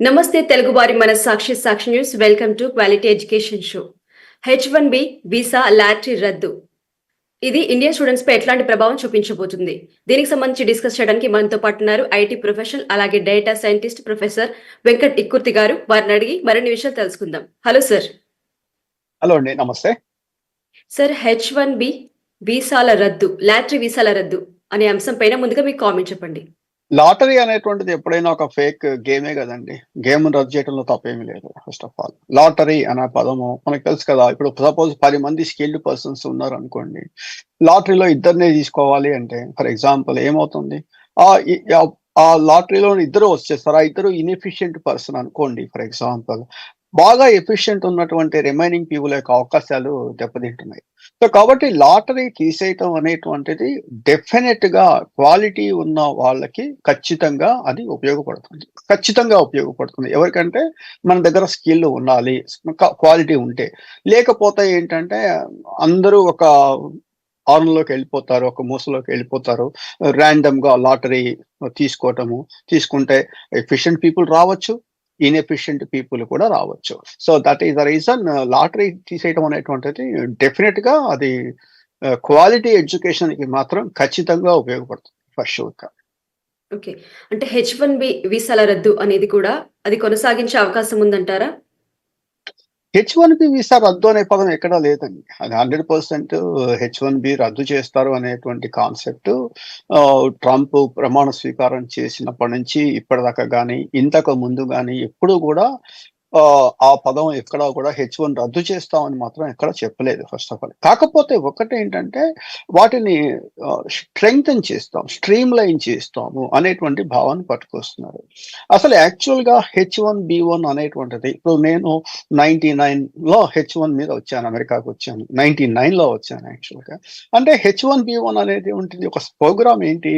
నమస్తే తెలుగు వారి మన Sakshi news. Welcome to quality education show. H1B visa lottery రద్దు. ఇది ఇండియన్ స్టూడెంట్స్ పై ఎట్లాంటి ప్రభావం చూపించబోతుంది? దీనికి సంబంధించి డిస్కస్ చేయడానికి మనతో పాటు ఉన్నారు ఐటీ ప్రొఫెషనల్ అలాగే data scientist professor Venkat Ikkurthi గారు. వారిని అడిగి మరిన్ని విషయాలు తెలుసుకుందాం. Hello sir. హలో అండి, నమస్తే సార్. H1B వీసాల రద్దు, లాటరీ వీసాల రద్దు అనే అంశం పైన ముందుగా మీకు కామెంట్ చెప్పండి. లాటరీ అనేటువంటిది ఎప్పుడైనా ఒక ఫేక్ గేమే కదండి. గేమ్ రద్దు చేయడంలో తప్పేమీ లేదు. ఫస్ట్ ఆఫ్ ఆల్ లాటరీ అనే పదము మనకు తెలుసు కదా. ఇప్పుడు సపోజ్ 10 మంది స్కిల్డ్ పర్సన్స్ ఉన్నారు అనుకోండి, లాటరీలో ఇద్దరినే తీసుకోవాలి అంటే ఫర్ ఎగ్జాంపుల్ ఏమవుతుంది, ఆ లాటరీలో ఇద్దరు వచ్చేస్తారు. ఆ ఇద్దరు ఇన్ఎఫిషియెంట్ పర్సన్ అనుకోండి ఫర్ ఎగ్జాంపుల్. బాగా ఎఫిషియెంట్ ఉన్నటువంటి రిమైనింగ్ పీపుల్ యొక్క అవకాశాలు దెబ్బతింటున్నాయి. సో కాబట్టి లాటరీ తీసేయటం అనేటువంటిది డెఫినెట్ గా క్వాలిటీ ఉన్న వాళ్ళకి ఖచ్చితంగా అది ఉపయోగపడుతుంది. ఎవరికంటే మన దగ్గర స్కిల్ ఉండాలి, క్వాలిటీ ఉంటే. లేకపోతే ఏంటంటే అందరూ ఒక ఆరులోకి వెళ్ళిపోతారు, ఒక మూసలోకి వెళ్ళిపోతారు. ర్యాండమ్ గా లాటరీ తీసుకుంటే ఎఫిషియెంట్ పీపుల్ రావచ్చు, ఇన్ఎఫిషియెంట్ పీపుల్ కూడా రావచ్చు. So that is the reason lottery తీసేయడం అనేటువంటిది డెఫినెట్ గా అది క్వాలిటీ ఎడ్యుకేషన్ కి మాత్రం ఖచ్చితంగా ఉపయోగపడుతుంది ఫర్ షూర్ గా. ఓకే, అంటే H1B వీసాల రద్దు అనేది కూడా అది కొనసాగించే అవకాశం ఉందంటారా? H1B వీసా రద్దు అనే పదం ఎక్కడా లేదండి. అది 100% H1B రద్దు చేస్తారు అనేటువంటి కాన్సెప్ట్ ట్రంప్ ప్రమాణ స్వీకారం చేసినప్పటి నుంచి ఇప్పటిదాకా కానీ, ఇంతకు ముందు కానీ ఎప్పుడు కూడా ఆ పదం ఎక్కడా కూడా H1 రద్దు చేస్తామని మాత్రం ఎక్కడ చెప్పలేదు ఫస్ట్ ఆఫ్ ఆల్. కాకపోతే ఒకటేంటంటే వాటిని స్ట్రెంగ్తన్ చేస్తాం, స్ట్రీమ్ లైన్ చేస్తాము అనేటువంటి భావాన్ని పట్టుకొస్తున్నారు. అసలు యాక్చువల్ గా H1B1 అనేటువంటిది, ఇప్పుడు నేను 99లో H1 మీద వచ్చాను, అమెరికాకు వచ్చాను. 99లో వచ్చాను యాక్చువల్ గా. అంటే H1B1 అనేది ఉంటుంది ఒక ప్రోగ్రామ్. ఏంటి,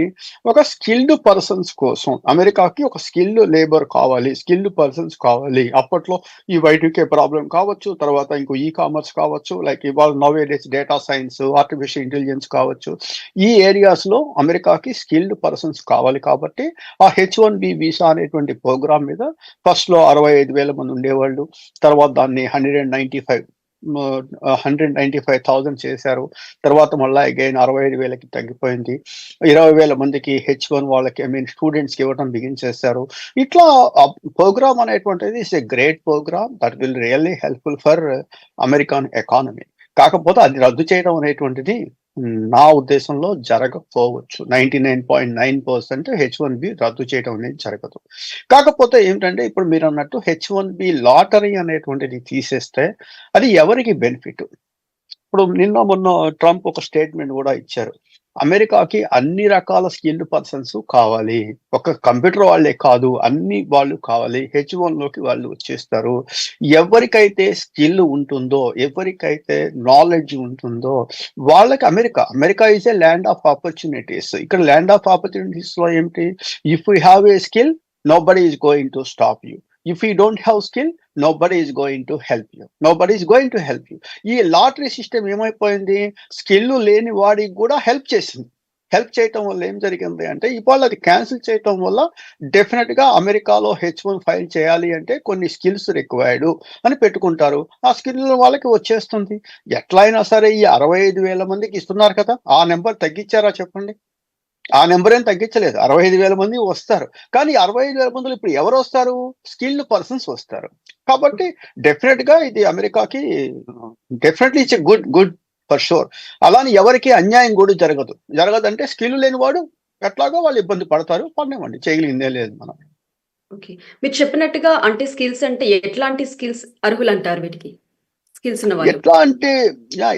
ఒక స్కిల్డ్ పర్సన్స్ కోసం అమెరికాకి ఒక స్కిల్డ్ లేబర్ కావాలి, స్కిల్డ్ పర్సన్స్ కావాలి. అప్పట్లో ఈ Y2K ప్రాబ్లం కావచ్చు, తర్వాత ఇంకో కామర్స్ కావచ్చు, లైక్ ఇవాళ nowadays data science, artificial intelligence కావచ్చు. ఈ ఏరియాస్ లో అమెరికాకి స్కిల్డ్ పర్సన్స్ కావాలి. కాబట్టి ఆ H1B వీసా అనేటువంటి ప్రోగ్రామ్ మీద ఫస్ట్ లో 65,000 మంది ఉండేవాళ్ళు. తర్వాత దాన్ని 195,000 చేశారు. తర్వాత మళ్ళీ అగైన్ 65,000కి తగ్గిపోయింది. 20,000 మందికి H1 వాళ్ళకి స్టూడెంట్స్ కి ఇవ్వడం బిగించేశారు. ఇట్లా ప్రోగ్రామ్ అనేటువంటిది is a great programme that will really helpful for American economy. కాకపోతే అది రద్దు చేయడం అనేటువంటిది నా ఉద్దేశంలో జరగకపోవచ్చు. 99.9% H1B రద్దు చేయడం అనేది జరగదు. కాకపోతే ఏంటంటే ఇప్పుడు మీరు అన్నట్టు H1B లాటరీ అనేటువంటిది తీసేస్తే అది ఎవరికి బెనిఫిట్? ఇప్పుడు మొన్న ట్రంప్ ఒక స్టేట్మెంట్ కూడా ఇచ్చారు. అమెరికాకి అన్ని రకాల స్కిల్డ్ పర్సన్స్ కావాలి, ఒక కంప్యూటర్ వాళ్ళే కాదు, అన్ని వాళ్ళు కావాలి. H1 లోకి వాళ్ళు వచ్చేస్తారు. ఎవరికైతే స్కిల్ ఉంటుందో, ఎవరికైతే నాలెడ్జ్ ఉంటుందో వాళ్ళకి America is a land of opportunities. ఇక్కడ ల్యాండ్ ఆఫ్ ఆపర్చునిటీస్ లో ఏమిటి, if you have a skill nobody is going to stop you. If you don't have skill nobody is going to help you. ఈ lottery system ఏమైపోయింది, skill లేని వాడికి కూడా help చేయటం వల్ల ఏం జరిగింది అంటే, ఇవాళ అది క్యాన్సిల్ చేయటం వల్ల డెఫినెట్ గా అమెరికాలో H1 ఫైల్ చేయాలి అంటే కొన్ని స్కిల్స్ రిక్వైర్డ్ అని పెట్టుకుంటారు. ఆ స్కిల్ వాళ్ళకి వచ్చేస్తుంది. ఎట్లా అయినా సరే ఈ 65,000 మందికి ఇస్తున్నారు కదా, ఆ నెంబర్ తగ్గించారా చెప్పండి? ఆ నెంబర్ ఏం తగ్గించలేదు. 65,000 మంది వస్తారు. కానీ 65,000 మందిలో ఇప్పుడు ఎవరు వస్తారు, స్కిల్డ్ పర్సన్స్ వస్తారు. కాబట్టి డెఫినెట్ గా ఇది అమెరికాకి definitely it's good for sure. అలాని ఎవరికి అన్యాయం కూడా జరగదంటే స్కిల్ లేని వాడు ఎట్లాగో వాళ్ళు ఇబ్బంది పడనివ్వండి, చేయగలిగిందే లేదు మనం. ఓకే, మీరు చెప్పినట్టుగా అంటే స్కిల్స్ అంటే ఎట్లాంటి స్కిల్స్ అర్హులు అంటారు వీటికి? స్కిల్స్ ఉన్న వాళ్ళు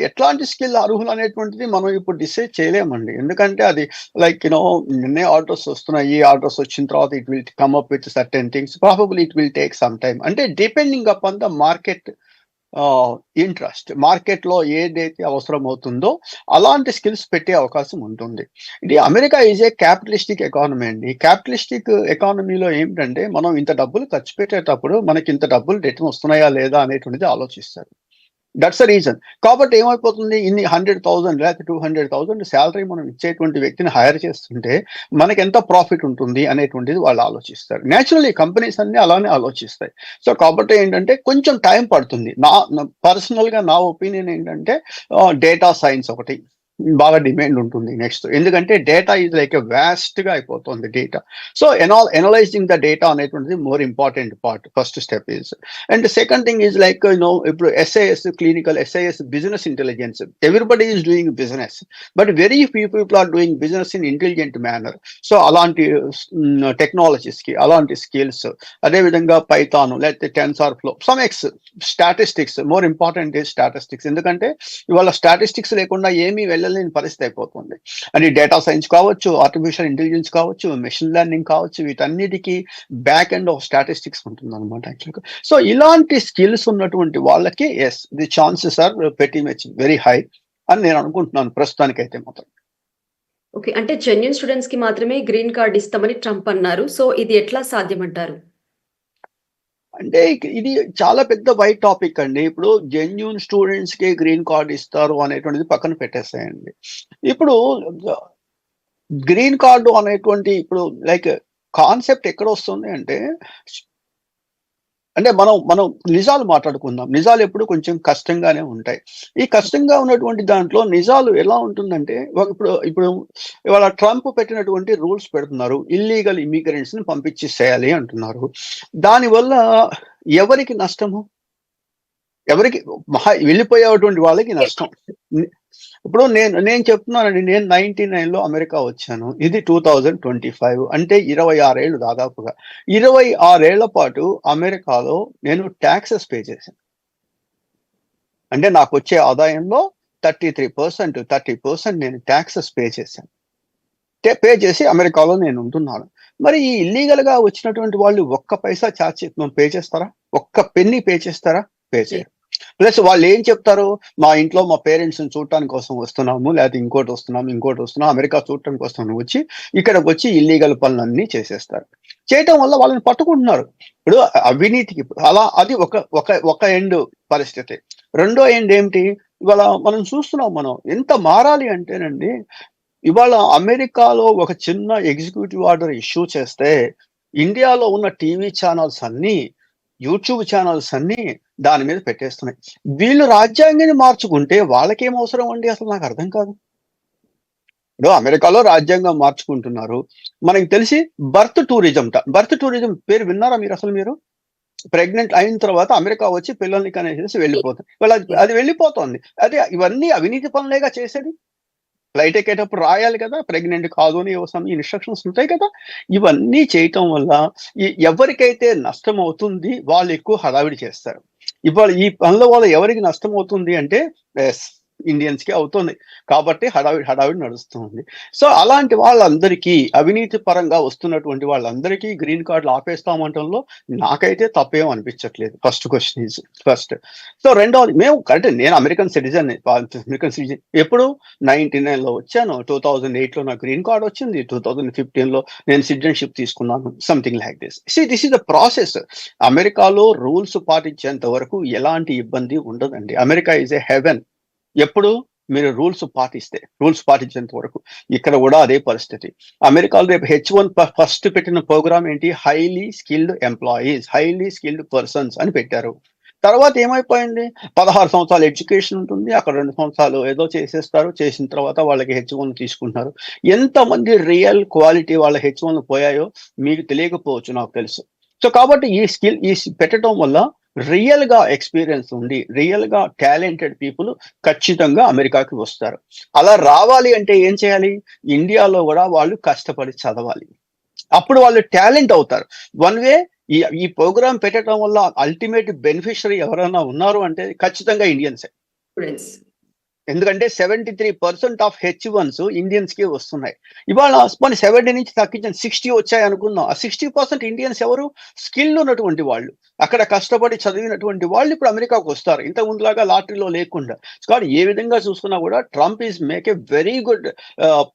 ఎట్లాంటి స్కిల్ అర్హులు అనేటువంటిది మనం ఇప్పుడు డిసైడ్ చేయలేమండి. ఎందుకంటే అది లైక్ నిన్నే ఆర్డర్స్ వస్తున్నాయి, ఆర్డర్స్ వచ్చిన తర్వాత it will come up with certain things. Probably it will take some time. అంటే depending upon the market interest. Market లో ఏదైతే అవసరం అవుతుందో అలాంటి స్కిల్స్ పెట్టే అవకాశం ఉంటుంది. ఇది America is a capitalistic economy అండి. క్యాపిటలిస్టిక్ ఎకానమీలో ఏంటంటే మనం ఇంత డబ్బులు ఖర్చు పెట్టేటప్పుడు మనకి ఇంత డబ్బులు రిటర్న్ వస్తున్నాయా లేదా అనేటువంటిది ఆలోచిస్తారు. That's the reason. కాబట్టి ఏమైపోతుంది, ఇన్ని 100,000 లేకపోతే 200,000 సాలరీ మనం ఇచ్చేటువంటి వ్యక్తిని హైర్ చేస్తుంటే మనకెంత ప్రాఫిట్ ఉంటుంది అనేటువంటిది వాళ్ళు ఆలోచిస్తారు. నేచురల్లీ కంపెనీస్ అన్నీ అలానే ఆలోచిస్తాయి. సో కాబట్టి ఏంటంటే కొంచెం టైం పడుతుంది. పర్సనల్‌గా నా ఒపీనియన్ ఏంటంటే డేటా సైన్స్ ఒకటి బాగా డిమాండ్ ఉంటుంది నెక్స్ట్. ఎందుకంటే డేటా ఈజ్ లైక్ ఎ వాస్ట్‌గా అయిపోతుంది data. So analysing the data అనేటువంటిది more important part. First step is. And second thing is like ఇప్పుడు SIS clinical SIS business intelligence. Everybody is doing business. But very few people are doing business in intelligent manner. So అలాంటి టెక్నాలజీస్‌కి అలాంటి skills, అదేవిధంగా Python లేకపోతే TensorFlow, some X, statistics. More important is statistics. ఎందుకంటే ఇవాళ statistics లేకుండా ఏమీ వెళ్ళలేని పరిస్థితి అయిపోతుంది. అది డేటా సైన్స్ కావచ్చు, ఆర్టిఫిషియల్ ఇంటెలిజెన్స్ కావచ్చు, మెషిన్ లెర్నింగ్ కావచ్చు, వీటన్నిటికీ బ్యాక్ ఎండ్ ఆఫ్ స్టాటిస్టిక్స్ ఉంటుందన్నమాట యాక్చువల్‌గా. సో ఇలాంటి స్కిల్స్ ఉన్నటువంటి వాళ్ళకి the chances are very much very high అని నేను అనుకుంటున్నాను ప్రస్తుతానికైతే మాత్రం. ఓకే. అంటే జెన్యూన్ స్టూడెంట్స్‌కి మాత్రమే గ్రీన్ కార్డ్ ఇస్తామని ట్రంప్ అన్నారు. సో ఇది ఎట్లా సాధ్యమంటారు? అంటే ఇది చాలా పెద్ద వైడ్ టాపిక్ అండి. ఇప్పుడు జెన్యూన్ స్టూడెంట్స్‌కి గ్రీన్ కార్డ్ ఇస్తారు అనేటువంటిది పక్కన పెట్టేసేయండి. ఇప్పుడు గ్రీన్ కార్డు అనేటువంటి ఇప్పుడు లైక్ కాన్సెప్ట్ ఎక్కడొస్తుంది అంటే మనం నిజాలు మాట్లాడుకుందాం. నిజాలు ఎప్పుడు కొంచెం కష్టంగానే ఉంటాయి. ఈ కష్టంగా ఉన్నటువంటి దాంట్లో నిజాలు ఎలా ఉంటుందంటే ఇప్పుడు ఇవాళ ట్రంప్ పెట్టినటువంటి రూల్స్ పెడుతున్నారు. ఇల్లీగల్ ఇమ్మిగ్రెంట్స్‌ని పంపించేసేయాలి అంటున్నారు. దానివల్ల ఎవరికి నష్టము? ఎవరికి వెళ్ళిపోయేటువంటి వాళ్ళకి నష్టం. ఇప్పుడు నేను చెప్తున్నానండి. నేను 99లో అమెరికా వచ్చాను. ఇది 2025 అంటే 26 ఏళ్ళు దాదాపుగా. 26 ఏళ్ల పాటు అమెరికాలో నేను టాక్సెస్ పే చేశాను. అంటే నాకొచ్చే ఆదాయంలో 30% నేను టాక్సెస్ పే చేశాను. పే చేసి అమెరికాలో నేను ఉంటున్నాను. మరి ఈ ఇల్లీగల్‌గా వచ్చినటువంటి వాళ్ళు ఒక్క పైసా పే చేస్తారా? ఒక్క పెన్నీ పే చేస్తారా? పే చేయరు. ప్లస్ వాళ్ళు ఏం చెప్తారు, మా ఇంట్లో మా పేరెంట్స్‌ని చూడటానికి కోసం వస్తున్నాము, లేకపోతే ఇంకోటి వస్తున్నాం, అమెరికా చూడటానికి వస్తున్నాం వచ్చి ఇక్కడికొచ్చి ఇల్లీగల్ పనులన్నీ చేసేస్తారు. చేయటం వల్ల వాళ్ళని పట్టుకుంటున్నారు. ఇప్పుడు అవినీతికి అలా అది ఒక ఎండ్ పరిస్థితి. రెండో ఎండ్ ఏమిటి? ఇవాళ మనం చూస్తున్నాం ఎంత మారాలి అంటేనండి, ఇవాళ అమెరికాలో ఒక చిన్న ఎగ్జిక్యూటివ్ ఆర్డర్ ఇష్యూ చేస్తే ఇండియాలో ఉన్న టీవీ ఛానల్స్ అన్నీ, యూట్యూబ్ ఛానల్స్ అన్నీ దాని మీద పెట్టేస్తున్నాయి. వీళ్ళు రాజ్యాంగాన్ని మార్చుకుంటే వాళ్ళకేం అవసరం అండి అసలు నాకు అర్థం కాదు. ఇప్పుడు అమెరికాలో రాజ్యాంగం మార్చుకుంటున్నారు. మనకి తెలిసి బర్త్ టూరిజం పేరు విన్నారా మీరు? ప్రెగ్నెంట్ అయిన తర్వాత అమెరికా వచ్చి పిల్లల్ని కనేసేసి వెళ్ళిపోతుంది. అది వెళ్ళిపోతుంది. అదే ఇవన్నీ అవినీతి పనులేగా చేసేది. ఫ్లైట్ ఎక్కేటప్పుడు రాయాలి కదా! ప్రెగ్నెంట్ కాదు అని సమ్ ఇన్‌స్ట్రక్షన్స్ ఉంటాయి కదా! ఇవన్నీ చేయటం వల్ల ఎవరికైతే నష్టమవుతుంది వాళ్ళు ఎక్కువ హడావిడి చేస్తారు. ఇవాళ ఈ పనుల వల్ల ఎవరికి నష్టమవుతుంది అంటే ఇండియన్స్‌కే అవుతుంది. కాబట్టి హడావిడి నడుస్తుంది. సో అలాంటి వాళ్ళందరికీ అవినీతి పరంగా వస్తున్నటువంటి వాళ్ళందరికీ గ్రీన్ కార్డ్‌లు ఆపేస్తామంటంలో నాకైతే తప్పేం అనిపించట్లేదు. ఫస్ట్. సో రెండోది నేను అమెరికన్ సిటిజన్‌ని. ఎప్పుడు 99లో వచ్చాను. 2008లో నాకు గ్రీన్ కార్డ్ వచ్చింది. 2015లో నేను సిటిజన్‌షిప్ తీసుకున్నాను. Something like this. This is the process. అమెరికాలో రూల్స్ పాటించేంత వరకు ఎలాంటి ఇబ్బంది ఉండదండి. America is a haven. ఎప్పుడు మీరు రూల్స్ పాటించేంత వరకు. ఇక్కడ కూడా అదే పరిస్థితి. అమెరికాలో రేపు H1 ఫస్ట్ పెట్టిన ప్రోగ్రామ్ ఏంటి? Highly skilled employees, highly skilled persons అని పెట్టారు. తర్వాత ఏమైపోయింది? 16 సంవత్సరాలు ఎడ్యుకేషన్ ఉంటుంది. అక్కడ 2 సంవత్సరాలు ఏదో చేసేస్తారు. చేసిన తర్వాత వాళ్ళకి H1 తీసుకుంటున్నారు. ఎంతమంది రియల్ క్వాలిటీ వాళ్ళ H1 పోయాయో మీకు తెలియకపోవచ్చు, నాకు తెలుసు. సో కాబట్టి ఈ పెట్టడం వల్ల రియల్‌గా ఎక్స్‌పీరియన్స్ ఉండి, రియల్‌గా టాలెంటెడ్ పీపుల్ ఖచ్చితంగా అమెరికాకి వస్తారు. అలా రావాలి అంటే ఏం చేయాలి? ఇండియాలో గూడా వాళ్ళు కష్టపడి చదవాలి. అప్పుడు వాళ్ళు టాలెంట్ అవుతారు. వన్ వే ఈ ప్రోగ్రామ్ పెట్టడం వల్ల అల్టిమేట్ బెనిఫిషియరీ ఎవరైనా ఉన్నారు అంటే ఖచ్చితంగా ఇండియన్సే. స్టూడెంట్స్. ఎందుకంటే 73% ఆఫ్ H1s ఇండియన్స్‌కే వస్తున్నాయి. ఇవాళ పోనీ 70 నుంచి తగ్గించండి, 60 వచ్చాయనుకుందాం. ఆ 60% ఇండియన్స్ ఎవరు? స్కిల్ ఉన్నటువంటి వాళ్ళు. అక్కడ కష్టపడి చదివినటువంటి వాళ్ళు ఇప్పుడు అమెరికాకు వస్తారు. ఇంతకు ముందులాగా లాటరీలో లేకుండా. కాబట్టి ఏ విధంగా చూసుకున్నా కూడా Trump is make a very good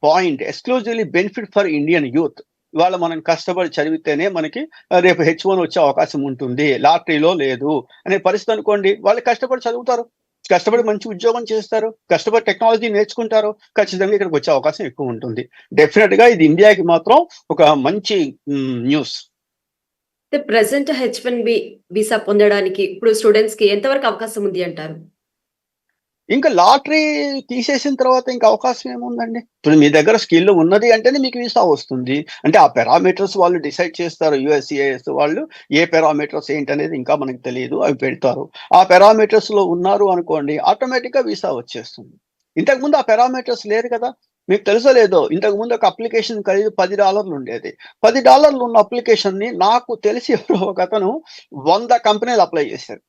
point. Exclusively benefit for Indian youth. ఇవాళ మనం కష్టపడి చదివితేనే మనకి రేపు H1 వచ్చే అవకాశం ఉంటుంది. లాటరీలో లేదు అనే పరిస్థితి అనుకోండి. వాళ్ళు కష్టపడి చదువుతారు. కష్టపడి మంచి ఉద్యోగం చేస్తారు, కష్టపడి టెక్నాలజీ నేర్చుకుంటారు, ఖచ్చితంగా ఇక్కడికి వచ్చే అవకాశం ఎక్కువ ఉంటుంది. డెఫినెట్ గా ఇది ఇండియాకి మాత్రం ఒక మంచి న్యూస్. ప్రెజెంట్ H1B వీసా పొందడానికి ఇప్పుడు స్టూడెంట్స్ కి ఎంతవరకు అవకాశం ఉంది అంటారు? ఇంకా లాటరీ తీసేసిన తర్వాత ఇంకా అవకాశం ఏముందండి? ఇప్పుడు మీ దగ్గర స్కిల్ ఉన్నది అంటేనే మీకు వీసా వస్తుంది. అంటే ఆ పారామీటర్స్ వాళ్ళు డిసైడ్ చేస్తారు. యూఎస్‌సిఐఎస్ వాళ్ళు ఏ పారామీటర్స్ ఏంటనేది ఇంకా మనకు తెలీదు. అవి పెడతారు. ఆ పారామీటర్స్‌లో ఉన్నారు అనుకోండి, ఆటోమేటిక్‌గా వీసా వచ్చేస్తుంది. ఇంతకుముందు ఆ పారామీటర్స్ లేరు కదా! మీకు తెలుసో లేదో ఇంతకుముందు ఒక అప్లికేషన్ ఖరీదు $10 ఉండేది. $10 ఉన్న అప్లికేషన్‌ని నాకు తెలిసి ఎవరో ఒకతను 100 కంపెనీలు అప్లై చేశారు.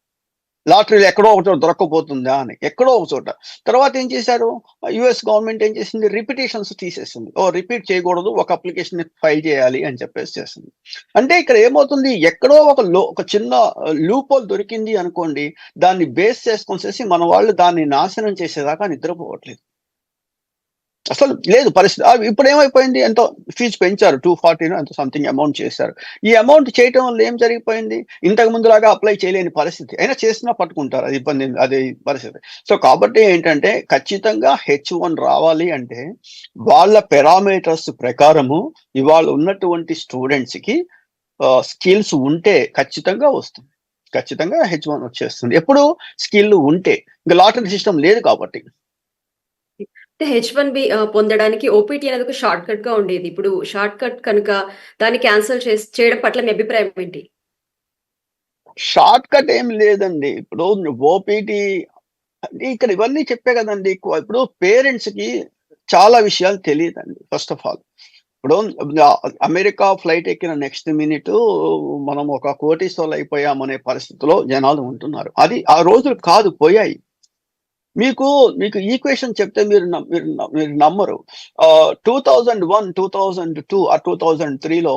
లాటరీలో ఎక్కడో ఒక చోట దొరక్కపోతుందా అని. ఎక్కడో ఒక చోట. తర్వాత ఏం చేశారు? యూఎస్ గవర్నమెంట్ ఏం చేసింది? రిపిటీషన్స్ తీసేసింది. రిపీట్ చేయకూడదు. ఒక అప్లికేషన్‌ని ఫైల్ చేయాలి అని చెప్పేసి చేసింది. అంటే ఇక్కడ ఏమవుతుంది? ఎక్కడో ఒక చిన్న లూప్ హోల్ దొరికింది అనుకోండి. దాన్ని బేస్ చేసుకొనేసేసి మన వాళ్ళు దాన్ని నాశనం చేసేదాకా నిద్రపోవట్లేదు. అసలు లేదు పరిస్థితి. ఇప్పుడేమైపోయింది? ఎంతో ఫీజు పెంచారు. 240 ఎంతో సంథింగ్ అమౌంట్ చేశారు. ఈ అమౌంట్ చేయటం వల్ల ఏం జరిగిపోయింది? ఇంతకు ముందులాగా అప్లై చేయలేని పరిస్థితి. అయినా చేసినా పట్టుకుంటారు. అది ఇబ్బంది అది పరిస్థితి. సో, కాబట్టి ఏంటంటే ఖచ్చితంగా H1 రావాలి అంటే వాళ్ళ పారామీటర్స్ ప్రకారము ఇవాళ ఉన్నటువంటి స్టూడెంట్స్‌కి స్కిల్స్ ఉంటే ఖచ్చితంగా వస్తుంది. ఖచ్చితంగా H1 వచ్చేస్తుంది. ఎప్పుడు స్కిల్ ఉంటే. ఇంక లాటరీ సిస్టమ్ లేదు కాబట్టి. అంటే H1B పొందడానికి ఓపీటీ అనేది ఒక షార్ట్‌కట్‌గా ఉండేది. ఇప్పుడు షార్ట్‌కట్ కనుక దాన్ని క్యాన్సెల్ చేయడం పట్ల మీ అభిప్రాయం ఏంటి? షార్ట్ కట్ ఏం లేదండి. ఇప్పుడు ఓపీటీ ఇక్కడ ఇవన్నీ చెప్పా గదండీ! ఇప్పుడు పేరెంట్స్‌కి చాలా విషయాలు తెలీదండి ఫస్ట్ ఆఫ్ ఆల్. ఇప్పుడు అమెరికా ఫ్లైట్ ఎక్కిన నెక్స్ట్ మినిటు మనం ఒక కోటీశ్వరులయిపోయామనే పరిస్థితిలో జనాలు ఉంటున్నారు. అది ఆ రోజులు కాదు పోయాయి. మీకు ఈక్వేషన్ చెప్తే మీరు నమ్మరు. 2001, 2002 ఆర్ 2003లో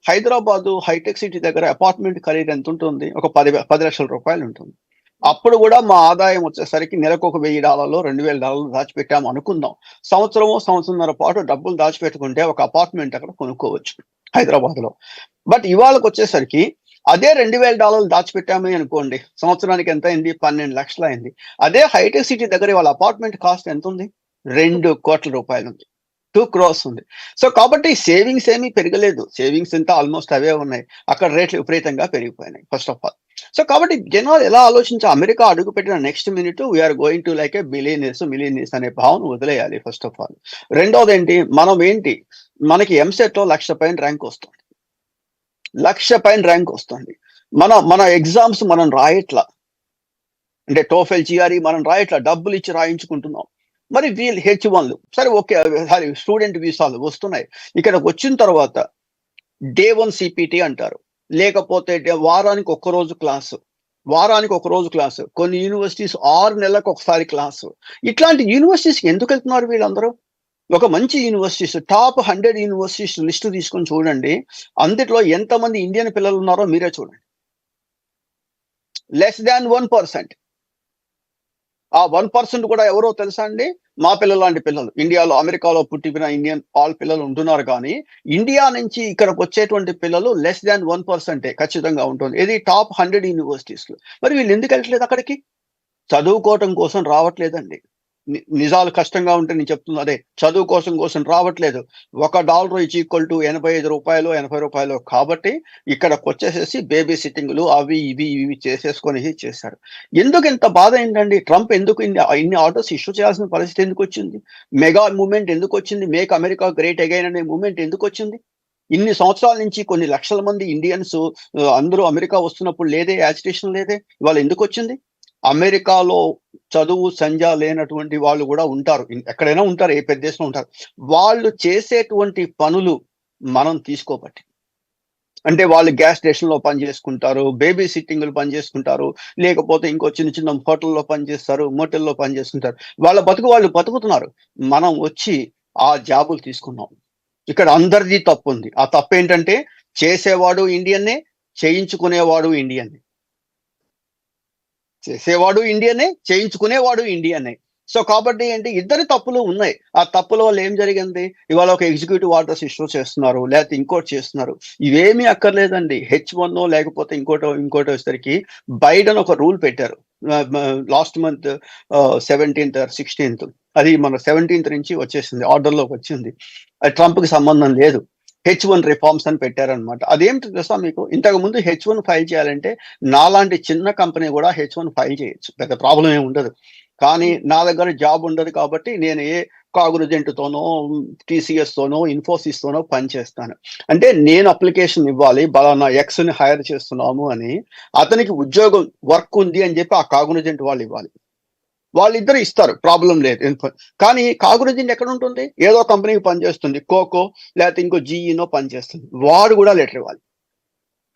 హైదరాబాదు హైటెక్ సిటీ దగ్గర అపార్ట్‌మెంట్ ఖరీదు ఎంతుంటుంది? ఒక రూ. 10,00,000 ఉంటుంది. అప్పుడు గూడా మా ఆదాయం వచ్చేసరికి నెలకొక $1,000, $2,000 దాచిపెట్టాము అనుకుందాం. సంవత్సరన్నర పాటు డబ్బులు దాచిపెట్టుకుంటే ఒక అపార్ట్‌మెంట్ అక్కడ కొనుక్కోవచ్చు హైదరాబాద్‌లో. బట్ ఇవాళకొచ్చేసరికి అదే $2,000 దాచిపెట్టామే అనుకోండి. సంవత్సరానికి ఎంతయింది? 12,00,000 అయింది. అదే హైటెక్ సిటీ దగ్గర ఇవాళ అపార్ట్‌మెంట్ కాస్ట్ ఎంతుంది? ₹2,00,00,000 ఉంది. 2 క్రోర్స్ ఉంది. సో, కాబట్టి సేవింగ్స్ ఏమీ పెరగలేదు. సేవింగ్స్ ఎంత ఆల్‌మోస్ట్ అవే ఉన్నాయి. అక్కడ రేట్లు విపరీతంగా పెరిగిపోయినాయి ఫస్ట్ ఆఫ్ ఆల్. సో, కాబట్టి జనాలు ఎలా అమెరికా అడుగుపెట్టిన next minute we are going to like a millionaires అనే భావన వదిలేయాలి ఫస్ట్ ఆఫ్ ఆల్. రెండోదేంటి మనకి ఎంసెట్‌లో 1,00,000 పైన ర్యాంక్ వస్తుంది. 1,00,000 పైన ర్యాంక్ వస్తుంది. మన ఎగ్జామ్స్ మనం రాయట్ల. అంటే టోఫెల్, జీఆర్ఈ మనం రాయట్ల. డబ్బులిచ్చి రాయించుకుంటున్నాం. మరి వీళ్ళు H1లు సరే ఓకే. స్టూడెంట్ వీసాలు వస్తున్నాయి. ఇక్కడికొచ్చిన తర్వాత డే 1 సీపీటీ అంటారు. లేకపోతే వారానికి ఒక్క రోజు క్లాసు. కొన్ని యూనివర్సిటీస్ 6 నెలలకు ఒకసారి క్లాసు. ఇట్లాంటి యూనివర్సిటీస్‌కి ఎందుకెళ్తున్నారు వీళ్ళందరూ? ఒక మంచి యూనివర్సిటీస్ టాప్ 100 యూనివర్సిటీస్ లిస్ట్ తీసుకొని చూడండి. అందుట్లో ఎంతమంది ఇండియన్ పిల్లలున్నారో మీరే చూడండి. Less than 1%. ఆ 1% కూడా ఎవరో తెలుసా అండి? మా పిల్లలాంటి పిల్లలు. అమెరికాలో పుట్టిన ఇండియన్ పిల్లలు ఉంటున్నారు కానీ, ఇండియా నుంచి ఇక్కడికొచ్చేటువంటి పిల్లలు లెస్ థాన్ 1% ఖచ్చితంగా ఉంటుంది. ఏది టాప్ 100 యూనివర్సిటీస్‌లో. మరి వీళ్ళెందుకెళ్ళట్లేదు అక్కడికి? చదువుకోవటం కోసం రావట్లేదండి. నిజాలు కష్టంగా ఉంటే నేను చెప్తున్నా అదే. చదువు కోసం రావట్లేదు. $1 ఈజ్ ఈక్వల్ టు రూ. 85, $80 కాబట్టి ఇక్కడికొచ్చేసేసి బేబీ సిట్టింగులు అవి ఇవి చేసేసుకొని చేశారు. ఎందుకింత బాధయిందండి? ట్రంప్ ఎందుకు ఇన్ని ఆర్డర్స్ ఇష్యూ చేయాల్సిన పరిస్థితి ఎందుకొచ్చింది? మెగా మూవ్‌మెంట్ ఎందుకొచ్చింది? మేక్ అమెరికా గ్రేట్ అగైన్ అనే మూవ్‌మెంట్ ఎందుకొచ్చింది? ఇన్ని సంవత్సరాల నుంచి కొన్ని లక్షల మంది ఇండియన్స్ అందరూ అమెరికా వస్తున్నప్పుడు లేదే? యాజిటేషన్ లేదే? ఇవాళ ఎందుకొచ్చింది? అమెరికాలో చదువు, సంధ్య లేనటువంటి వాళ్ళు గూడా ఉంటారు. ఎక్కడైనా ఉంటారు. ఏ పెద్ద దేశంలో ఉంటారు. వాళ్ళు చేసేటువంటి పనులు మనం తీసుకోబట్టి. అంటే వాళ్ళు గ్యాస్ స్టేషన్‌లో పని జేసుకుంటారు. బేబీ సిట్టింగులు పని జేసుకుంటారు. లేకపోతే ఇంకో చిన్న హోటల్‌లో పని జేస్తారు. మోటెల్‌లో పని జేస్తుంటారు. వాళ్ళ బతుకు వాళ్ళు బతుకుతున్నారు. మనం వచ్చి ఆ జాబులు తీసుకున్నాం. ఇక్కడ అందరిది తప్పుంది. ఆ తప్పేంటంటే చేసేవాడు ఇండియన్నే, చేయించుకునేవాడు ఇండియన్నే. చేసేవాడు ఇండియనే, చేయించుకునేవాడు ఇండియనే. సో కాబట్టి ఏంటి, ఇద్దరి తప్పులు ఉన్నాయి. ఆ తప్పుల వల్ల ఏం జరిగింది, ఇవాళ ఒక ఎగ్జిక్యూటివ్ ఆర్డర్స్ ఇష్యూ చేస్తున్నారు, లేకపోతే ఇంకోటి చేస్తున్నారు. ఇవేమీ అక్కర్లేదండి. H1 లేకపోతే ఇంకోటో వచ్చేసరికి బైడెన్ ఒక రూల్ పెట్టారు last month 17th or 16th. అది మన 17th నుంచి వచ్చేసింది, ఆర్డర్లోకి వచ్చింది. అది ట్రంప్కి సంబంధం లేదు. H1 రిఫార్మ్స్ అని పెట్టారనమాట. అదేమిటి తెలుసా మీకు, ఇంతకు ముందు H1 ఫైల్ చేయాలంటే నాలాంటి చిన్న కంపెనీ కూడా H1 ఫైల్ చేయొచ్చు, పెద్ద ప్రాబ్లం ఏమి ఉండదు. కానీ నా దగ్గర జాబ్ ఉండదు కాబట్టి నేను ఏ కాగ్నిజెంట్ తోనో, TCS తోనో, ఇన్ఫోసిస్ తోనో పని చేస్తాను. అంటే నేను అప్లికేషన్ ఇవ్వాలి, బలానా ఎక్స్ ని హైర్ చేస్తున్నాము అని, అతనికి ఉద్యోగం వర్క్ ఉంది అని చెప్పి ఆ కాగ్నిజెంట్ వాళ్ళు ఇవ్వాలి. వాళ్ళిద్దరు ఇస్తారు, ప్రాబ్లం లేదు. కానీ కాగ్నిజెంట్ ఎక్కడ ఉంటుంది, ఏదో కంపెనీకి పనిచేస్తుంది, కోకో లేకపోతే ఇంకో జీఈనో పనిచేస్తుంది, వాడు కూడా లెటర్ ఇవ్వాలి.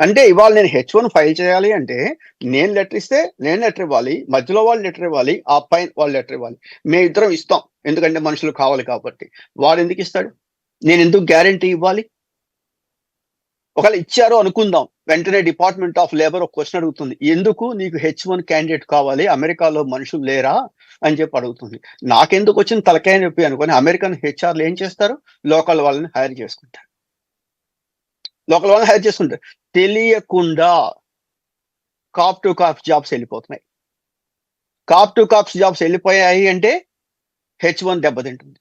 అంటే ఇవాళ నేను H1 ఫైల్ చేయాలి అంటే నేను లెటర్ ఇస్తే నేను లెటర్ ఇవ్వాలి, మధ్యలో వాళ్ళు లెటర్ ఇవ్వాలి, ఆ పైన వాళ్ళు లెటర్ ఇవ్వాలి. మేము ఇద్దరం ఇస్తాం, ఎందుకంటే మనుషులు కావాలి కాబట్టి. వాడు ఎందుకు ఇస్తాడు, నేను ఎందుకు గ్యారంటీ ఇవ్వాలి? ఒకవేళ ఇచ్చారు అనుకుందాం, వెంటనే డిపార్ట్మెంట్ ఆఫ్ లేబర్ ఒక క్వశ్చన్ అడుగుతుంది, ఎందుకు నీకు H1 క్యాండిడేట్ కావాలి, అమెరికాలో మనుషులు లేరా అని చెప్పి అడుగుతుంది. నాకెందుకు వచ్చిన తలకాయ నొప్పి అనుకొని అమెరికన్ హెచ్ఆర్లు ఏం చేస్తారు, లోకల్ వాళ్ళని హైర్ చేసుకుంటారు. తెలియకుండా కాప్ టు కాప్ జాబ్స్ వెళ్ళిపోతున్నాయి. కాప్ టు కాప్స్ జాబ్స్ వెళ్ళిపోయాయి అంటే H1 దెబ్బతింటుంది.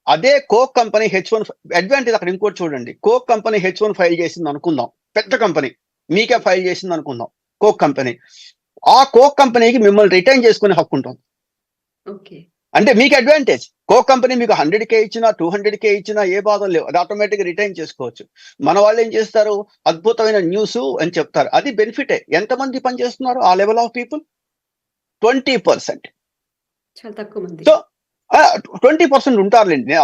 అదే కోక్ కంపెనీ H1 అడ్వాంటేజ్ అక్కడ ఇంకోటి చూడండి. కోక్ కంపెనీ H1 ఫైల్ చేసింది అనుకుందాం, పెద్ద కంపెనీ మీకే ఫైల్ చేసింది అనుకుందాం, కోక్ కంపెనీ. ఆ కోక్ కంపెనీకి మిమ్మల్ని రిటైన్ చేసుకునే హక్కు ఉంటుంది. ఓకే. అంటే మీకు అడ్వాంటేజ్. కోక్ కంపెనీ మీకు 100K ఇచ్చినా 200K ఇచ్చినా ఏ బాధ లేవు, అది ఆటోమేటిక్ రిటైన్ చేసుకోవచ్చు. మన వాళ్ళు ఏం చేస్తారు, అద్భుతమైన న్యూస్ అని చెప్తారు, అది బెనిఫిటే. ఎంతమంది పని చేస్తున్నారు ఆ లెవెల్ ఆఫ్ పీపుల్? 20%. చాలా తక్కువ మంది. సో 20% ఉంటారులేండి,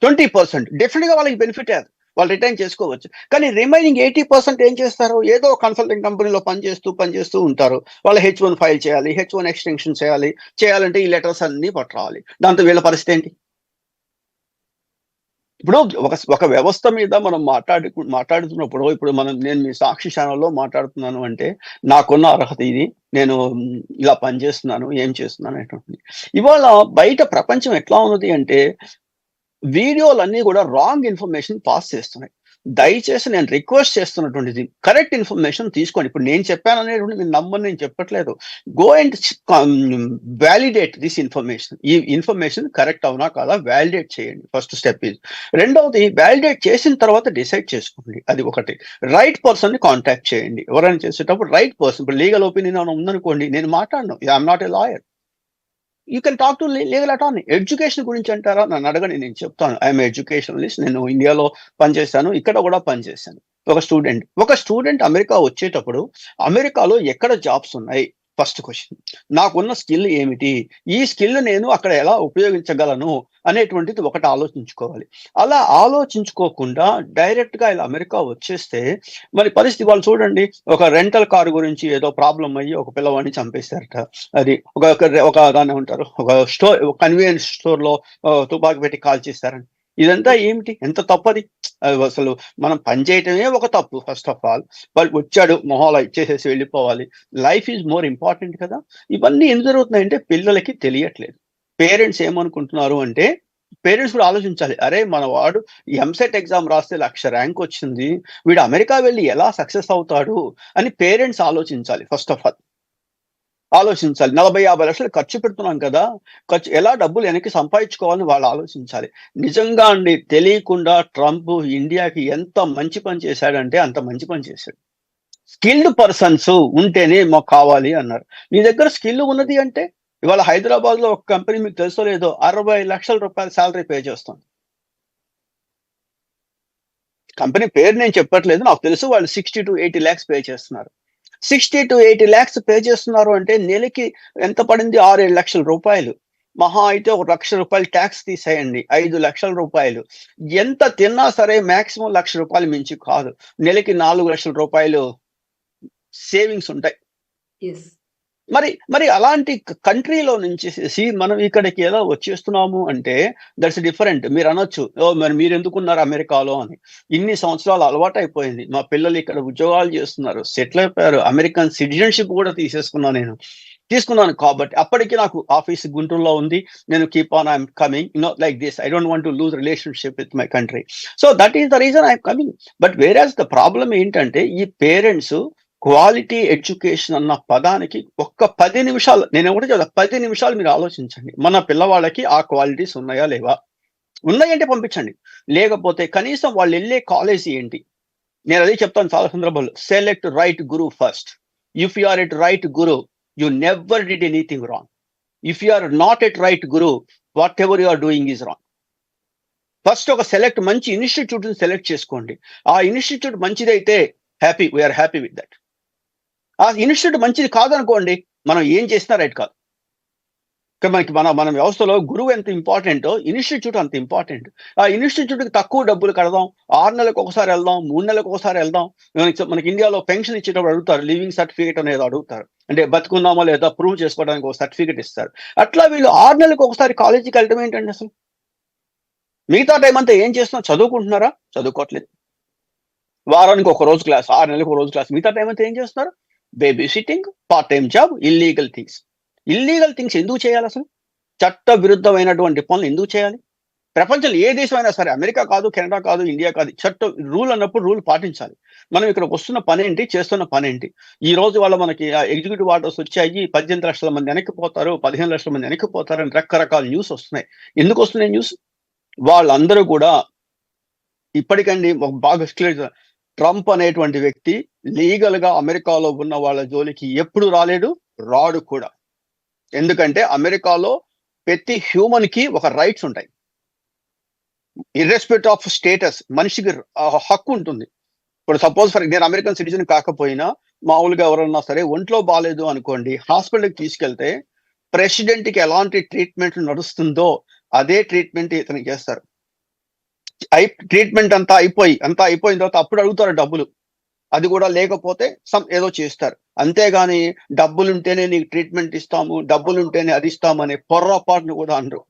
20% డెఫినెట్ గా వాళ్ళకి బెనిఫిట్ అది, వాళ్ళు రిటైన్ చేసుకోవచ్చు. కానీ రిమైనింగ్ 80% ఏం చేస్తారు, ఏదో కన్సల్టింగ్ కంపెనీలో పనిచేస్తూ ఉంటారు. వాళ్ళు H1 ఫైల్ చేయాలి, H1 ఎక్స్టెన్షన్ చేయాలంటే ఈ లెటర్స్ అన్ని పట్టురావాలి. దాంతో వీళ్ళ పరిస్థితి ఏంటి? ఇప్పుడు ఒక వ్యవస్థ మీద మనం మాట్లాడుతున్నప్పుడు, ఇప్పుడు నేను మీ సాక్షి ఛానల్లో మాట్లాడుతున్నాను అంటే నాకున్న అర్హత ఇది, నేను ఇలా పనిచేస్తున్నాను, ఏం చేస్తున్నాను అనేటువంటిది. ఇవాళ బయట ప్రపంచం ఎట్లా ఉన్నది అంటే వీడియోలన్నీ కూడా రాంగ్ ఇన్ఫర్మేషన్ పాస్ చేస్తున్నాయి. దయచేసి నేను రిక్వెస్ట్ చేస్తున్నటువంటిది, కరెక్ట్ ఇన్ఫర్మేషన్ తీసుకోండి. ఇప్పుడు నేను చెప్పాను అనేటువంటి మీరు నమ్మని నేను చెప్పట్లేదు. Go and validate this information. ఈ ఇన్ఫర్మేషన్ కరెక్ట్ అవునా కాదా వ్యాలిడేట్ చేయండి, ఫస్ట్ స్టెప్ ఇది. రెండవది, వ్యాలిడేట్ చేసిన తర్వాత డిసైడ్ చేసుకోండి, అది ఒకటి. రైట్ పర్సన్ ని కాంటాక్ట్ చేయండి. ఎవరైనా చేసేటప్పుడు రైట్ పర్సన్. ఇప్పుడు లీగల్ ఒపీనియన్ ఉందనుకోండి, నేను మాట్లాడను, I'm not a lawyer, you can talk to legal attorney. Education గురించి అంటారా, నన్ను అడగండి, నేను చెప్తాను. ఐఎమ్ ఎడ్యుకేషనలిస్ట్, నేను ఇండియాలో పనిచేశాను, ఇక్కడ కూడా పనిచేశాను. ఒక స్టూడెంట్ అమెరికా వచ్చేటప్పుడు అమెరికాలో ఎక్కడ జాబ్స్ ఉన్నాయి, ఫస్ట్ క్వశ్చన్. నాకున్న స్కిల్ ఏమిటి, ఈ స్కిల్ నేను అక్కడ ఎలా ఉపయోగించగలను అనేటువంటిది ఒకటి ఆలోచించుకోవాలి. అలా ఆలోచించుకోకుండా డైరెక్ట్ గా ఇలా అమెరికా వచ్చేస్తే మరి పరిస్థితి, వాళ్ళు చూడండి, ఒక రెంటల్ కార్ గురించి ఏదో ప్రాబ్లం అయ్యి ఒక పిల్లవాడిని చంపేశారట. అది ఒక దాన్ని ఉంటారు, ఒక కన్వీనియన్స్ స్టోర్ లో తుపాకి పెట్టి కాల్ చేశారని. ఇదంతా ఏమిటి, ఎంత తప్పది అసలు. మనం పని చేయటమే ఒక తప్పు. ఫస్ట్ ఆఫ్ ఆల్ వాళ్ళు వచ్చాడు మొహాలు ఇచ్చేసేసి వెళ్ళిపోవాలి. లైఫ్ ఈజ్ మోర్ ఇంపార్టెంట్ కదా. ఇవన్నీ ఎందుకు జరుగుతున్నాయంటే పిల్లలకి తెలియట్లేదు. పేరెంట్స్ ఏమనుకుంటున్నారు అంటే, పేరెంట్స్ కూడా ఆలోచించాలి, అరే మన వాడు ఎంసెట్ ఎగ్జామ్ రాస్తే 1,00,000 ర్యాంక్ వచ్చింది, వీడు అమెరికా వెళ్ళి ఎలా సక్సెస్ అవుతాడు అని పేరెంట్స్ ఆలోచించాలి. ఫస్ట్ ఆఫ్ ఆల్ ఆలోచించాలి. 40-50 లక్షలు ఖర్చు పెడుతున్నాం కదా, ఎలా డబ్బులు వెనక్కి సంపాదించుకోవాలని వాళ్ళు ఆలోచించాలి. నిజంగా అండి, తెలియకుండా ట్రంప్ ఇండియాకి ఎంత మంచి పని చేశాడంటే అంత మంచి పని చేశాడు. స్కిల్డ్ పర్సన్స్ ఉంటేనే మాకు కావాలి అన్నారు. నీ దగ్గర స్కిల్ ఉన్నది అంటే, ఇవాళ హైదరాబాద్ లో ఒక కంపెనీ, మీకు తెలుసో లేదో, 60 లక్షల రూపాయల శాలరీ పే చేస్తుంది. కంపెనీ పేరు నేను చెప్పట్లేదు, నాకు తెలుసు. వాళ్ళు 60 to 80 lakhs పే చేస్తున్నారు. 60 to 80 lakhs పే చేస్తున్నారు అంటే నెలకి ఎంత పడింది, 6-7 లక్షల రూపాయలు. మహా అయితే 1 లక్ష రూపాయలు ట్యాక్స్ తీసేయండి, 5 లక్షల రూపాయలు. ఎంత తిన్నా సరే మాక్సిమం 1,00,000 రూపాయలు మించి కాదు. నెలకి 4 లక్షల రూపాయలు సేవింగ్స్ ఉంటాయి. మరి అలాంటి కంట్రీలో నుంచి మనం ఇక్కడికి ఎలా వచ్చేస్తున్నాము అంటే దట్స్ డిఫరెంట్. మీరు అనొచ్చు, మరి మీరు ఎందుకున్నారు అమెరికాలో అని. ఇన్ని సంవత్సరాలు అలవాటు అయిపోయింది, మా పిల్లలు ఇక్కడ ఉద్యోగాలు చేస్తున్నారు, సెటిల్ అయిపోయారు, అమెరికన్ సిటిజన్షిప్ కూడా తీసేసుకున్నా నేను. తీసుకున్నాను కాబట్టి అప్పటికి నాకు ఆఫీస్ గుంటూరులో ఉంది. నేను keep on I'm coming like this. I don't want to lose relationship with my country. So that is the reason I'm coming. But వేరాస్ the problem ఏంటంటే ఈ పేరెంట్స్ క్వాలిటీ ఎడ్యుకేషన్ అన్న పదానికి ఒక్క 10 నిమిషాలు నేను ఒకటే చెప్తా 10 నిమిషాలు మీరు ఆలోచించండి. మన పిల్లవాళ్ళకి ఆ క్వాలిటీస్ ఉన్నాయా లేవా? ఉన్నాయంటే పంపించండి. లేకపోతే కనీసం వాళ్ళెళ్ళే కాలేజీ ఏంటి? నేను అదే చెప్తాను చాలా సందర్భాల్లో. Select right guru first. If you are at right guru, you never did anything wrong. If you are not at right guru, whatever you are doing is wrong. First ఒక మంచి ఇన్స్టిట్యూట్ సెలెక్ట్ చేసుకోండి. ఆ ఇన్స్టిట్యూట్ మంచిదైతే వీఆర్ హ్యాపీ విత్ దట్. ఆ institute మంచిది కాదనుకోండి, మనం ఏం చేసినా రైట్ కాదు. మనకి మన వ్యవస్థలో గురువు ఎంత ఇంపార్టెంటో ఇన్స్టిట్యూట్ అంత ఇంపార్టెంట్. ఆ ఇన్స్టిట్యూట్కి తక్కువ డబ్బులు కడదాం, 6 నెలలకు ఒకసారి వెళ్దాం, 3 నెలలకు ఒకసారి వెళ్దాం. మనకి ఇండియాలో పెన్షన్ ఇచ్చేటప్పుడు అడుగుతారు, లివింగ్ సర్టిఫికేట్ అనేది అడుగుతారు. అంటే బతుకున్నామో లేదా ప్రూవ్ చేసుకోవడానికి ఒక సర్టిఫికేట్ ఇస్తారు. అట్లా వీళ్ళు 6 నెలలకు ఒకసారి కాలేజీకి వెళ్ళడం ఏంటండి అసలు? మిగతా టైం అంతా ఏం చేస్తున్నారు? చదువుకుంటున్నారా? చదువుకోవట్లేదు. వారానికి ఒక రోజు క్లాస్, 6 నెలలకు ఒక రోజు క్లాస్. మిగతా టైం అంతా ఏం చేస్తున్నారు? Baby sitting, part time job, illegal things. Illegal things ఎందుకు చేయాలి అసలు? చట్ట విరుద్ధమైనటువంటి పనులు ఎందుకు చేయాలి? ప్రపంచంలో ఏ దేశం అయినా సరే, అమెరికా కాదు, కెనడా కాదు, ఇండియా కాదు, చట్టం రూల్ అన్నప్పుడు రూల్ పాటించాలి. మనం ఇక్కడికి వస్తున్న పనేంటి, చేస్తున్న పనేంటి? ఈ రోజు వాళ్ళ మనకి ఎగ్జిక్యూటివ్ ఆర్డర్స్ వచ్చాయి, 18 లక్షల మంది వెనక్కిపోతారు, 15 లక్షల మంది వెనక్కిపోతారు అని రకరకాల న్యూస్ వస్తున్నాయి. ఎందుకు వస్తున్నాయి న్యూస్? వాళ్ళందరూ కూడా ఇప్పటికండి బాగా క్లియర్. ట్రంప్ అనేటువంటి వ్యక్తి లీగల్ గా అమెరికాలో ఉన్న వాళ్ళ జోలికి ఎప్పుడు రాలేడు, రాడు కూడా. ఎందుకంటే అమెరికాలో ప్రతి హ్యూమన్ కి ఒక రైట్స్ ఉంటాయి. ఇర్రెస్పెక్ట్ ఆఫ్ స్టేటస్, మనిషికి హక్కు ఉంటుంది. ఇప్పుడు సపోజ్ నేను అమెరికన్ సిటిజన్ కాకపోయినా మామూలుగా ఎవరన్నా సరే ఒంట్లో బాగాలేదు అనుకోండి, హాస్పిటల్కి తీసుకెళ్తే ప్రెసిడెంట్ కి ఎలాంటి ట్రీట్మెంట్ నడుస్తుందో అదే ట్రీట్మెంట్ ఇతనికి చేస్తారు. ట్రీట్మెంట్ అంతా అయిపోయిన తర్వాత అప్పుడు అడుగుతారు డబ్బులు. అది కూడా లేకపోతే ఏదో చేస్తారు. అంతేగాని డబ్బులుంటేనే నీకు ట్రీట్మెంట్ ఇస్తాము, డబ్బులుంటేనే అది ఇస్తాము అనే పొర్రపాటును కూడా అనరు.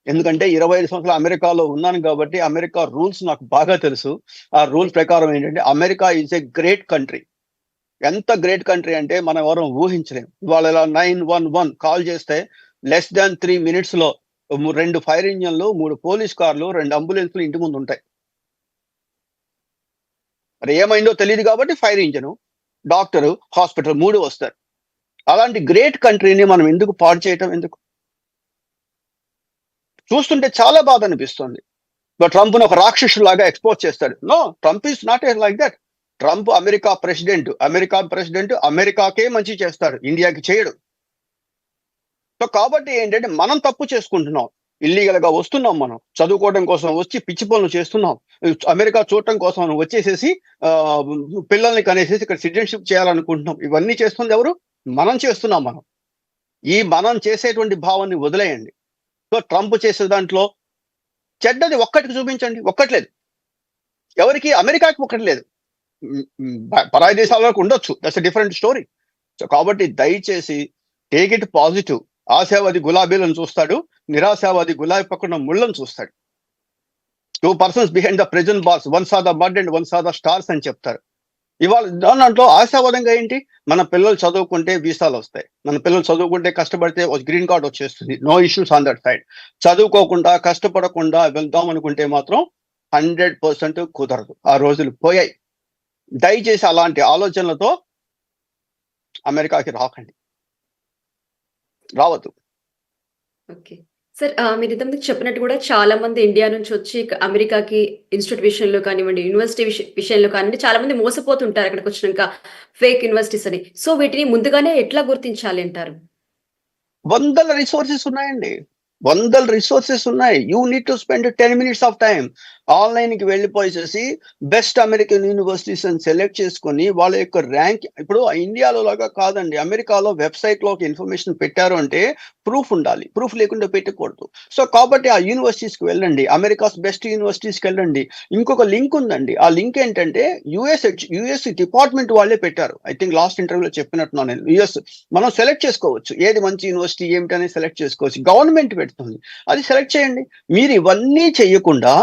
ఎందుకంటే 25 సంవత్సరాలు అమెరికాలో ఉన్నాను కాబట్టి అమెరికా రూల్స్ నాకు బాగా తెలుసు. ఆ రూల్ ప్రకారం ఏంటంటే America is a great country. ఎంత గ్రేట్ కంట్రీ అంటే మనం ఎవరు ఊహించలేం. వాళ్ళు ఇలా 911 కాల్ చేస్తే లెస్ దాన్ 3 minutes లో 2 ఫైర్ ఇంజన్లు, 3 పోలీస్ కార్లు, 2 అంబులెన్స్లు ఇంటి ముందు ఉంటాయి. మరి ఏమైందో తెలియదు కాబట్టి ఫైర్ ఇంజను, డాక్టరు, హాస్పిటల్ 3 వస్తారు. అలాంటి గ్రేట్ కంట్రీని మనం ఎందుకు పాడు చేయటం ఎందుకు? చూస్తుంటే చాలా బాధ అనిపిస్తుంది. ట్రంప్ ను ఒక రాక్షసులాగా ఎక్స్పోజ్ చేస్తాడు. No, Trump is not like that. Trump America president అమెరికాకే మంచి చేస్తాడు, ఇండియాకి చేయడు. సో కాబట్టి ఏంటంటే మనం తప్పు చేసుకుంటున్నాం. ఇల్లీగల్ గా వస్తున్నాం, మనం చదువుకోవడం కోసం వచ్చి పిచ్చి పనులు చేస్తున్నాం. అమెరికా చూడటం కోసం వచ్చేసేసి పిల్లల్ని కనేసేసి ఇక్కడ సిటిజన్షిప్ చేయాలనుకుంటున్నాం. ఇవన్నీ చేస్తుంది ఎవరు? మనం చేస్తున్నాం. మనం చేసేటువంటి భావాన్ని వదిలేయండి. సో ట్రంప్ చేసే దాంట్లో చెడ్డది ఒక్కటికి చూపించండి, ఒక్కట్లేదు. ఎవరికి? అమెరికాకి ఒక్కటి లేదు. పరాయి దేశాలకు ఉండొచ్చు, that's a different story. So కాబట్టి దయచేసి టేక్ ఇట్ పాజిటివ్. ఆశావాది గులాబీలను చూస్తాడు, నిరాశావాది గులాబీ పక్కన ముళ్ళను చూస్తాడు. 2 persons behind the present bars, ones are the bud and ones are the stars అని చెప్తారు. ఇవాళ దాంట్లో ఆశావాదంగా ఏంటి? మన పిల్లలు చదువుకుంటే వీసాలు వస్తాయి, మన పిల్లలు చదువుకుంటే కష్టపడితే గ్రీన్ కార్డ్ వచ్చేస్తుంది, no issues on that side. చదువుకోకుండా కష్టపడకుండా వెళ్దాం అనుకుంటే మాత్రం 100% కుదరదు. ఆ రోజులు పోయాయి. దయచేసి అలాంటి ఆలోచనలతో అమెరికాకి రావద్దు. ఓకే సార్, మీరు ఇంతకుముందు చెప్పినట్టు కూడా చాలా మంది ఇండియా నుంచి వచ్చి అమెరికాకి ఇన్స్టిట్యూట్ విషయంలో కానివ్వండి, యూనివర్సిటీ విషయంలో కానివ్వండి, చాలా మంది మోసపోతుంటారు అక్కడికి వచ్చినాక, ఫేక్ యూనివర్సిటీస్ అని. సో వీటిని ముందుగానే ఎట్లా గుర్తించాలి అంటారు? వందల రిసోర్సెస్ ఉన్నాయి. You need to spend 10 minutes of time. Online కి వెళ్ళిపోయేసి బెస్ట్ అమెరికన్ యూనివర్సిటీస్ అని సెలెక్ట్ చేసుకొని వాళ్ళ యొక్క ర్యాంక్, ఇప్పుడు ఇండియాలో లాగా కాదండి. అమెరికాలో వెబ్సైట్ లో ఒక ఇన్ఫర్మేషన్ పెట్టారు అంటే ప్రూఫ్ ఉండాలి, ప్రూఫ్ లేకుండా పెట్టకూడదు. సో కాబట్టి ఆ యూనివర్సిటీస్ కి వెళ్ళండి, అమెరికాస్ బెస్ట్ యూనివర్సిటీస్ కి వెళ్ళండి. ఇంకొక లింక్ ఉందండి, ఆ లింక్ ఏంటంటే యుఎస్ డిపార్ట్మెంట్ వాళ్ళే పెట్టారు. ఐ థింక్ లాస్ట్ ఇంటర్వ్యూలో చెప్పినట్టున్నాను నేను. యుఎస్ మనం సెలెక్ట్ చేసుకోవచ్చు, ఏది మంచి యూనివర్సిటీ ఏమిటనే సెలెక్ట్ చేసుకోవచ్చు. గవర్నమెంట్ పెడుతుంది, అది సెలెక్ట్ చేయండి. మీరు ఇవన్నీ చెయ్యకుండా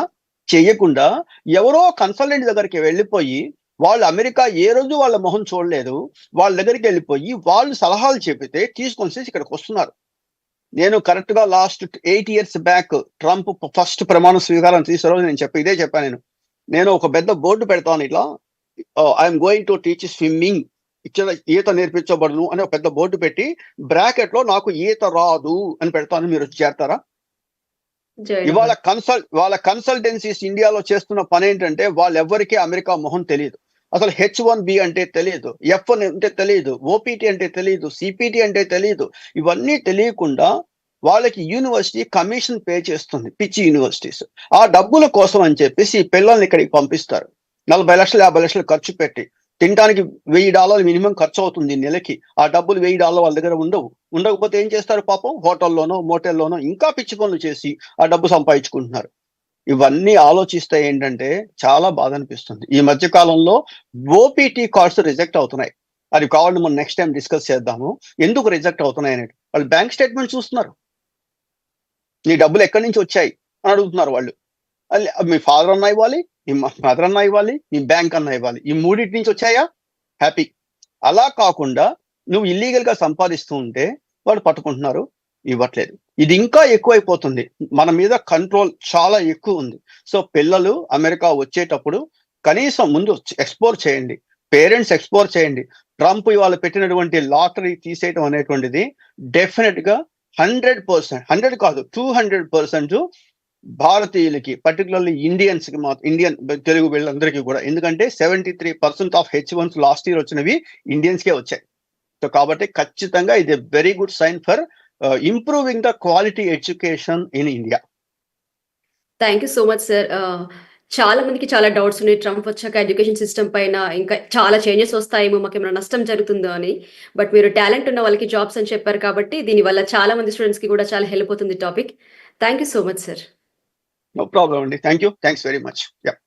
ఎవరో కన్సల్టెంట్ దగ్గరికి వెళ్ళిపోయి వాళ్ళు అమెరికా ఏ రోజు వాళ్ళ మొహం చూడలేదు. వాళ్ళ దగ్గరికి వెళ్ళిపోయి వాళ్ళు సలహాలు చెబితే తీసుకొనేసి ఇక్కడికి వస్తున్నారు. నేను కరెక్ట్‌గా last 8 years back Trump first ప్రమాణ స్వీకారం చేసే రోజు ఇదే చెప్పాను నేను. నేను ఒక పెద్ద బోర్డ్ పెడతాను ఇట్లా I'm going to teach swimming, ఈత నేర్పించబడును అని ఒక పెద్ద బోర్డు పెట్టి బ్రాకెట్‌లో నాకు ఈత రాదు అని పెడతాను. మీరు వచ్చి చేరతారా? జాయిన్ ఇవాళ అవ్వాలి. వాళ్ళ కన్సల్టెన్సీస్ ఇండియాలో చేస్తున్న పనేంటంటే వాళ్ళెవ్వరికీ అమెరికా మొహం తెలీదు. అసలు H1B అంటే తెలీదు. F1 అంటే తెలీదు. ఓపీటీ అంటే తెలీదు. సిపిటీ అంటే తెలీదు. ఇవన్నీ తెలియకుండా వాళ్ళకి యూనివర్సిటీ కమిషన్ పే చేస్తుంది. పిచ్చి యూనివర్సిటీస్. ఆ డబ్బుల కోసం అని చెప్పేసి ఈ పిల్లల్ని ఇక్కడికి పంపిస్తారు. 40 లక్షలు, 50 లక్షలు ఖర్చు పెట్టి. తినటానికి $1000 మినిమం ఖర్చు అవుతుంది నెలకి. ఆ డబ్బులు $1000 వాళ్ళ దగ్గర ఉండవు. ఉండకపోతే ఏం చేస్తారు పాపం? హోటల్లోనో, మోటెల్లోనో ఇంకా పిచ్చి పనులు చేసి ఆ డబ్బు సంపాదించుకుంటున్నారు. ఇవన్నీ ఆలోచిస్తే ఏంటంటే చాలా బాధ అనిపిస్తుంది. ఈ మధ్య కాలంలో ఓపీటీ కార్డ్స్ రిజెక్ట్ అవుతున్నాయి. అది కావాలంటే మనం నెక్స్ట్ టైం డిస్కస్ చేద్దాము. ఎందుకు రిజెక్ట్ అవుతున్నాయి అనేది. వాళ్ళు బ్యాంక్ స్టేట్మెంట్ చూస్తున్నారు. నీ డబ్బులు ఎక్కడి నుంచి వచ్చాయి అని అడుగుతున్నారు వాళ్ళు. మీ ఫాదర్ అన్నా ఇవ్వాలి, మీ మదర్ అన్నా ఇవ్వాలి, మీ బ్యాంక్ అన్నా ఇవ్వాలి. ఈ మూడింటి నుంచి వచ్చాయా? హ్యాపీ. అలా కాకుండా నువ్వు ఇల్లీగల్‌గా సంపాదిస్తూ ఉంటే వాళ్ళు పట్టుకుంటున్నారు, ఇవ్వట్లేదు. ఇది ఇంకా ఎక్కువైపోతుంది. మన మీద కంట్రోల్ చాలా ఎక్కువ ఉంది. సో పిల్లలు అమెరికా వచ్చేటప్పుడు కనీసం ముందు ఎక్స్‌ప్లోర్ చేయండి. పేరెంట్స్ ఎక్స్‌ప్లోర్ చేయండి. ట్రంప్ ఇవాళ పెట్టినటువంటి లాటరీ తీసేయటం అనేటువంటిది డెఫినిట్‌గా 100%, 100 కాదు 200% భారతీయులకి, పర్టిక్యులర్లీ ఇండియన్స్‌కి ఇండియన్ తెలుగు వీళ్ళందరికీ కూడా. ఎందుకంటే 73% ఆఫ్ H1s లాస్ట్ ఇయర్ వచ్చినవి ఇండియన్స్‌కే వచ్చాయి. సో కాబట్టి ఖచ్చితంగా ఇది very good sign for improving the quality education in India. Thank you so much sir. చాలా మందికి చాలా డౌట్స్ ఉన్నాయి. ట్రంప్ వచ్చాక ఎడ్యుకేషన్ సిస్టమ్ పైన ఇంకా చాలా చేంజెస్ వస్తాయేమో, మాకేమైనా నష్టం జరుగుతుందో అని. బట్ మీరు టాలెంట్ ఉన్న వాళ్ళకి జాబ్స్ అని చెప్పారు కాబట్టి దీనివల్ల చాలా మంది స్టూడెంట్స్‌కి కూడా చాలా హెల్ప్ అవుతుంది topic. Thank you so much sir. No problem అండి. Thank you. Thanks very much. Yeah!